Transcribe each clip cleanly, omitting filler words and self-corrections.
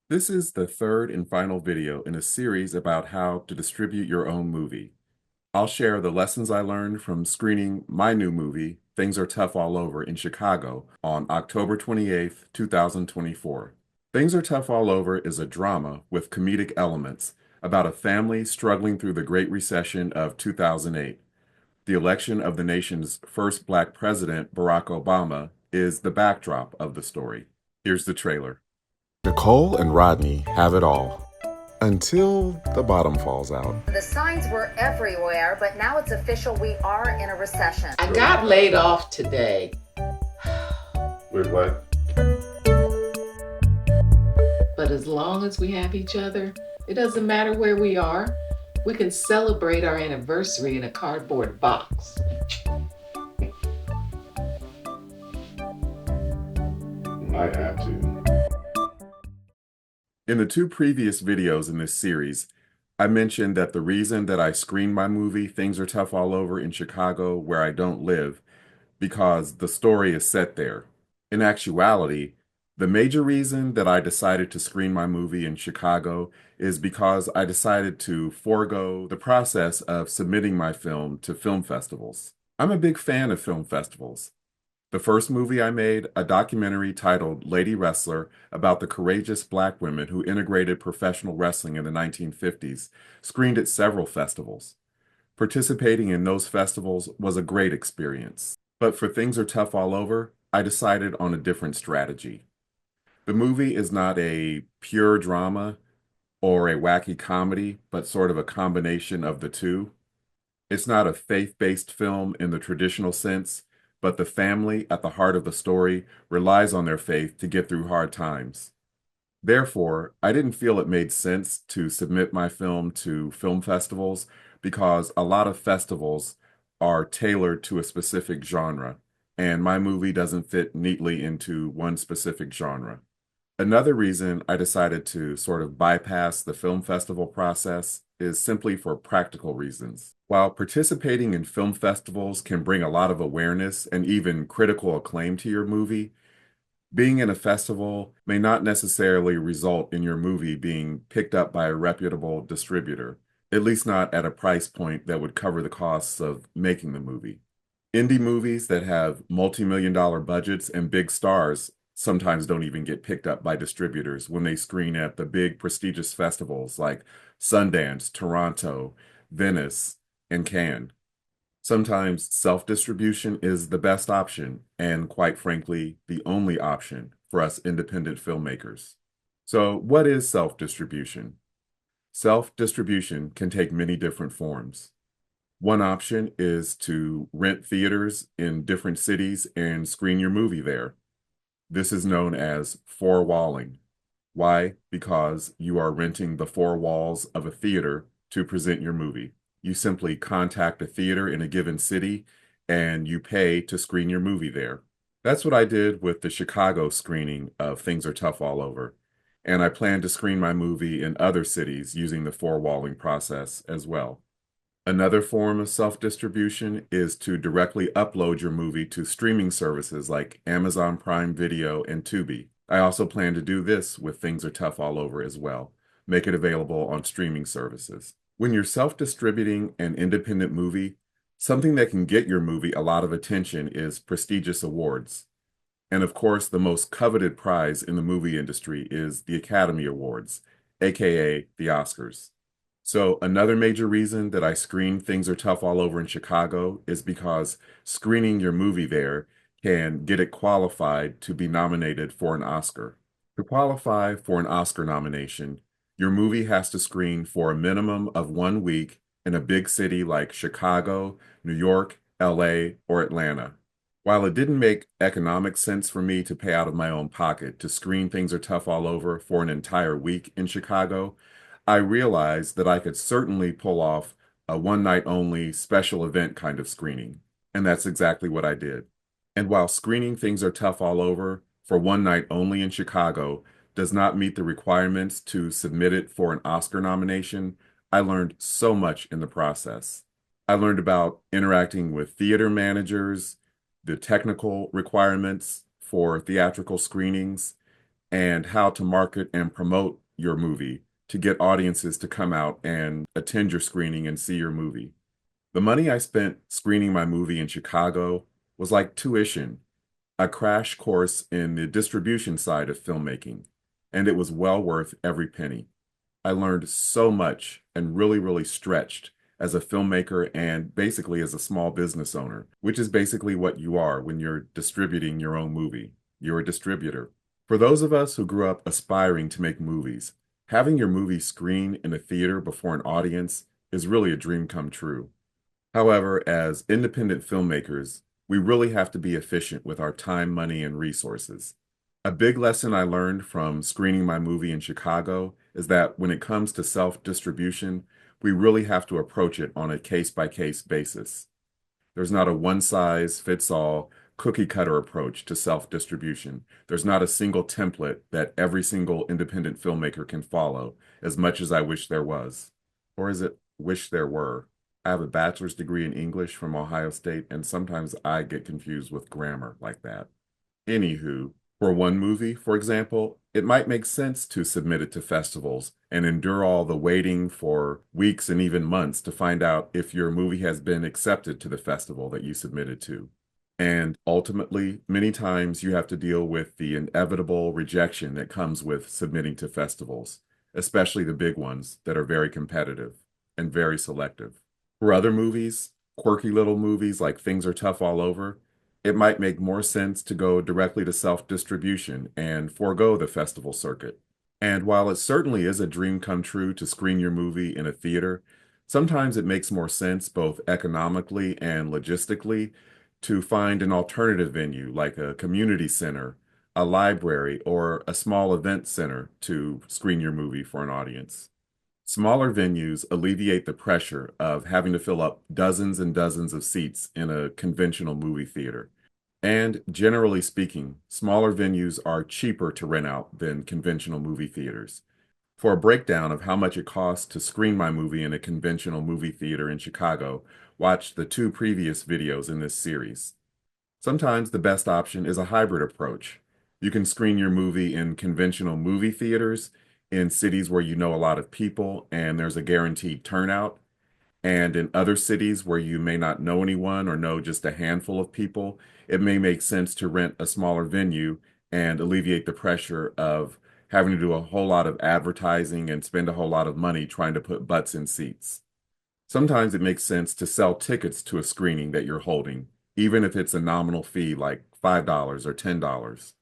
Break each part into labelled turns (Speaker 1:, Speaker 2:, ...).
Speaker 1: This is the third and final video in a series about how to distribute your own movie. I'll share the lessons I learned from screening my new movie, Things Are Tough All Over, in Chicago on October 28th, 2024. Things Are Tough All Over is a drama with comedic elements about a family struggling through the Great Recession of 2008. The election of the nation's first Black president, Barack Obama, is the backdrop of the story. Here's the trailer. Nicole and Rodney have it all until the bottom falls out.
Speaker 2: The signs were everywhere, but now it's official. We are in a recession.
Speaker 3: I got laid off today.
Speaker 1: Wait, what?
Speaker 3: But as long as we have each other, it doesn't matter where we are. We can celebrate our anniversary in a cardboard box.
Speaker 1: Might have to. In the two previous videos in this series, I mentioned that the reason that I screened my movie, Things Are Tough All Over, in Chicago, where I don't live, because the story is set there. In actuality, the major reason that I decided to screen my movie in Chicago is because I decided to forego the process of submitting my film to film festivals. I'm a big fan of film festivals. The first movie I made, a documentary titled Lady Wrestler about the courageous Black women who integrated professional wrestling in the 1950s, screened at several festivals. Participating in those festivals was a great experience. But for Things Are Tough All Over, I decided on a different strategy. The movie is not a pure drama or a wacky comedy, but sort of a combination of the two. It's not a faith-based film in the traditional sense, but the family at the heart of the story relies on their faith to get through hard times. Therefore, I didn't feel it made sense to submit my film to film festivals because a lot of festivals are tailored to a specific genre, and my movie doesn't fit neatly into one specific genre. Another reason I decided to sort of bypass the film festival process is simply for practical reasons. While participating in film festivals can bring a lot of awareness and even critical acclaim to your movie, being in a festival may not necessarily result in your movie being picked up by a reputable distributor, at least not at a price point that would cover the costs of making the movie. Indie movies that have multi-million-dollar budgets and big stars sometimes don't even get picked up by distributors when they screen at the big prestigious festivals like Sundance, Toronto, Venice, and Cannes. Sometimes self-distribution is the best option, and quite frankly, the only option for us independent filmmakers. So, what is self-distribution? Self-distribution can take many different forms. One option is to rent theaters in different cities and screen your movie there. This is known as four-walling. Why? Because you are renting the four walls of a theater to present your movie. You simply contact a theater in a given city and you pay to screen your movie there. That's what I did with the Chicago screening of Things Are Tough All Over. And I plan to screen my movie in other cities using the four-walling process as well. Another form of self-distribution is to directly upload your movie to streaming services like Amazon Prime Video and Tubi. I also plan to do this with Things Are Tough All Over as well, make it available on streaming services. When you're self-distributing an independent movie, something that can get your movie a lot of attention is prestigious awards. And of course, the most coveted prize in the movie industry is the Academy Awards, aka the Oscars. So another major reason that I screen Things Are Tough All Over in Chicago is because screening your movie there can get it qualified to be nominated for an Oscar. To qualify for an Oscar nomination, your movie has to screen for a minimum of 1 week in a big city like Chicago, New York, LA, or Atlanta. While it didn't make economic sense for me to pay out of my own pocket to screen Things Are Tough All Over for an entire week in Chicago, I realized that I could certainly pull off a one-night only special event kind of screening, and that's exactly what I did. And while screening Things Are Tough All Over for one night only in Chicago does not meet the requirements to submit it for an Oscar nomination, I learned so much in the process. I learned about interacting with theater managers, the technical requirements for theatrical screenings, and how to market and promote your movie to get audiences to come out and attend your screening and see your movie. The money I spent screening my movie in Chicago was like tuition, a crash course in the distribution side of filmmaking, and it was well worth every penny. I learned so much and really stretched as a filmmaker and basically as a small business owner, which is basically what you are when you're distributing your own movie. You're a distributor. For those of us who grew up aspiring to make movies, having your movie screen in a theater before an audience is really a dream come true. However, as independent filmmakers, we really have to be efficient with our time, money, and resources. A big lesson I learned from screening my movie in Chicago is that when it comes to self-distribution, we really have to approach it on a case-by-case basis. There's not a one-size-fits-all cookie-cutter approach to self-distribution. There's not a single template that every single independent filmmaker can follow, as much as I wish there was. Or is it wish there were? I have a bachelor's degree in English from Ohio State, and sometimes I get confused with grammar like that. Anywho, for one movie, for example, it might make sense to submit it to festivals and endure all the waiting for weeks and even months to find out if your movie has been accepted to the festival that you submitted to. And ultimately, many times you have to deal with the inevitable rejection that comes with submitting to festivals, especially the big ones that are very competitive and very selective. For other movies, quirky little movies like Things Are Tough All Over, it might make more sense to go directly to self-distribution and forego the festival circuit. And while it certainly is a dream come true to screen your movie in a theater, sometimes it makes more sense both economically and logistically to find an alternative venue like a community center, a library, or a small event center to screen your movie for an audience. Smaller venues alleviate the pressure of having to fill up dozens and dozens of seats in a conventional movie theater. And generally speaking, smaller venues are cheaper to rent out than conventional movie theaters. For a breakdown of how much it costs to screen my movie in a conventional movie theater in Chicago, watch the two previous videos in this series. Sometimes the best option is a hybrid approach. You can screen your movie in conventional movie theaters in cities where you know a lot of people and there's a guaranteed turnout. And in other cities where you may not know anyone or know just a handful of people, it may make sense to rent a smaller venue and alleviate the pressure of having to do a whole lot of advertising and spend a whole lot of money trying to put butts in seats. Sometimes it makes sense to sell tickets to a screening that you're holding, even if it's a nominal fee like $5 or $10.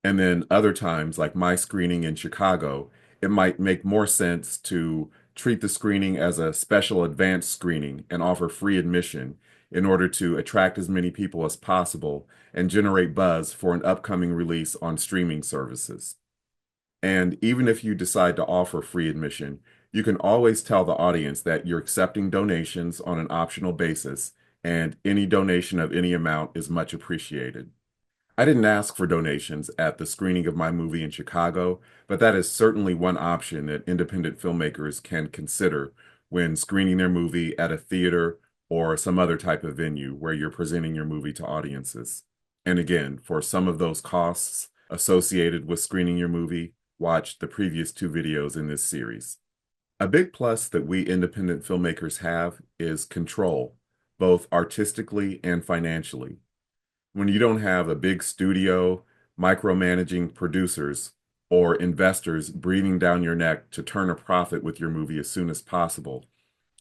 Speaker 1: And then other times, like my screening in Chicago, it might make more sense to treat the screening as a special advanced screening and offer free admission in order to attract as many people as possible and generate buzz for an upcoming release on streaming services. And even if you decide to offer free admission, you can always tell the audience that you're accepting donations on an optional basis, and any donation of any amount is much appreciated. I didn't ask for donations at the screening of my movie in Chicago, but that is certainly one option that independent filmmakers can consider when screening their movie at a theater or some other type of venue where you're presenting your movie to audiences. And again, for some of those costs associated with screening your movie, watch the previous two videos in this series. A big plus that we independent filmmakers have is control, both artistically and financially. When you don't have a big studio micromanaging producers or investors breathing down your neck to turn a profit with your movie as soon as possible,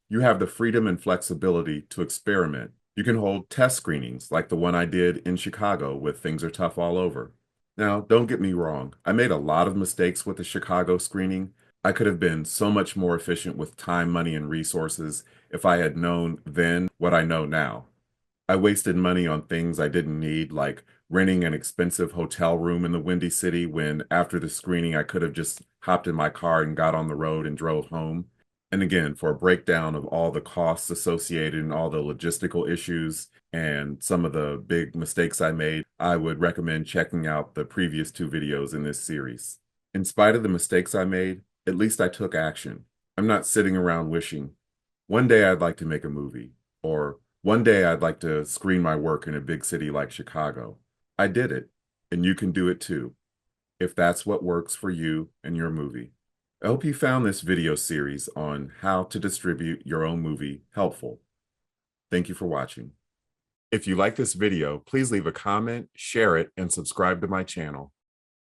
Speaker 1: you have the freedom and flexibility to experiment. You can hold test screenings like the one I did in Chicago with Things Are Tough All Over. Now, don't get me wrong, I made a lot of mistakes with the Chicago screening. I could have been so much more efficient with time, money, and resources if I had known then what I know now. I wasted money on things I didn't need, like renting an expensive hotel room in the Windy City when after the screening I could have just hopped in my car and got on the road and drove home. And again, for a breakdown of all the costs associated and all the logistical issues and some of the big mistakes I made, I would recommend checking out the previous two videos in this series. In spite of the mistakes I made, at least I took action. I'm not sitting around wishing, one day I'd like to make a movie, or one day I'd like to screen my work in a big city like Chicago. I did it, and you can do it too. if that's what works for you and your movie. I hope you found this video series on how to distribute your own movie helpful. Thank you for watching. If you like this video, please leave a comment, share it, and subscribe to my channel.